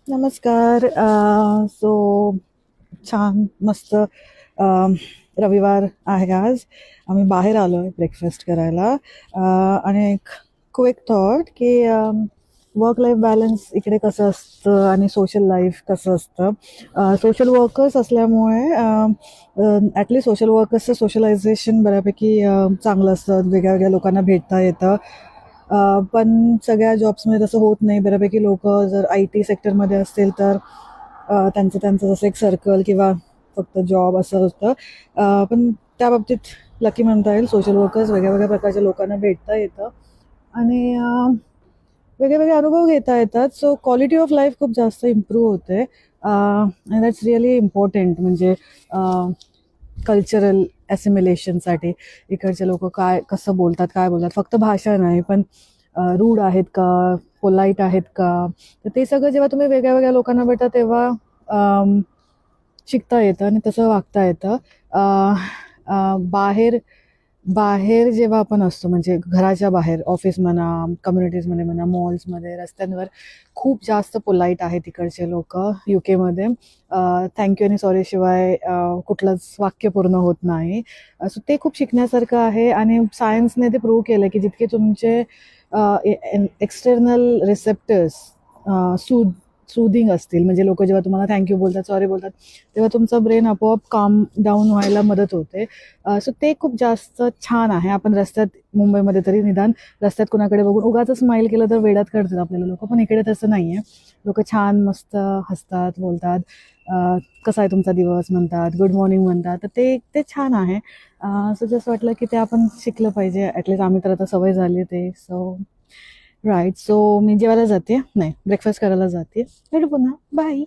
नमस्कार. सो छान मस्त रविवार आहे आज. आम्ही बाहेर आलो आहे ब्रेकफास्ट करायला. आणि एक क्विक थॉट की वर्क लाईफ बॅलन्स इकडे कसं असतं आणि सोशल लाईफ कसं असतं. सोशल वर्कर्स असल्यामुळे ॲटलीस्ट सोशल वर्कर्सचं सोशलायझेशन बऱ्यापैकी चांगलं असतं. वेगळ्या वेगळ्या लोकांना भेटता येतं. पण सगळ्या जॉब्समध्ये तसं होत नाही. बऱ्यापैकी लोक जर आय टी सेक्टरमध्ये असतील तर त्यांचं त्यांचं जसं एक सर्कल किंवा फक्त जॉब असं होतं. पण त्या बाबतीत लकी म्हणता येईल. सोशल वर्कर्स वेगळ्या वेगळ्या प्रकारच्या लोकांना भेटता येतं आणि वेगळे वेगळे अनुभव घेता येतात. सो क्वालिटी ऑफ लाईफ खूप जास्त इम्प्रूव्ह होते. आणि दॅट्स रिअली इम्पॉर्टंट. म्हणजे कल्चरल ॲसिमिलेशनसाठी इकडचे लोक काय कसं बोलतात, काय बोलतात, फक्त भाषा नाही पण रूड आहेत का, पोलाईट आहेत का, तर ते सगळं जेव्हा तुम्ही वेगळ्या वेगळ्या लोकांना भेटता तेव्हा शिकता येतं आणि तसं वागता येतं. अ, अ, बाहेर बाहेर जेव्हा आपण असतो म्हणजे घराच्या बाहेर ऑफिस म्हणा, कम्युनिटीजमध्ये म्हणा, मॉल्समध्ये, रस्त्यांवर खूप जास्त पोलाईट आहेत तिकडचे लोक. युकेमध्ये थँक्यू आणि सॉरी शिवाय कुठलंच वाक्य पूर्ण होत नाही. सो ते खूप शिकण्यासारखं आहे आणि सायन्सने ते प्रूव्ह केलं की जितके तुमचे एक्सटर्नल रिसेप्टर्स सूदिंग असतील, म्हणजे लोक जेव्हा तुम्हाला थँक्यू बोलतात, सॉरी बोलतात, तेव्हा तुमचा ब्रेन आपोआप काम डाऊन व्हायला मदत होते. सो ते खूप जास्त छान आहे. आपण रस्त्यात मुंबईमध्ये तरी निदान रस्त्यात कुणाकडे बघून उगाच स्माईल केलं तर वेड्यात काढतात आपल्याला लोक, पण इकडे तसं नाही आहे. लोक छान मस्त हसतात, बोलतात, कसा आहे तुमचा दिवस म्हणतात, गुड मॉर्निंग म्हणतात. तर ते ते छान आहे. सो जसं वाटलं की ते आपण शिकलं पाहिजे. ॲटलीस्ट आम्ही तर आता सवय झाली ते. So right. सो मी जेवायला जाते, नाही ब्रेकफास्ट करायला जाते. भेटू पुन्हा. बाय.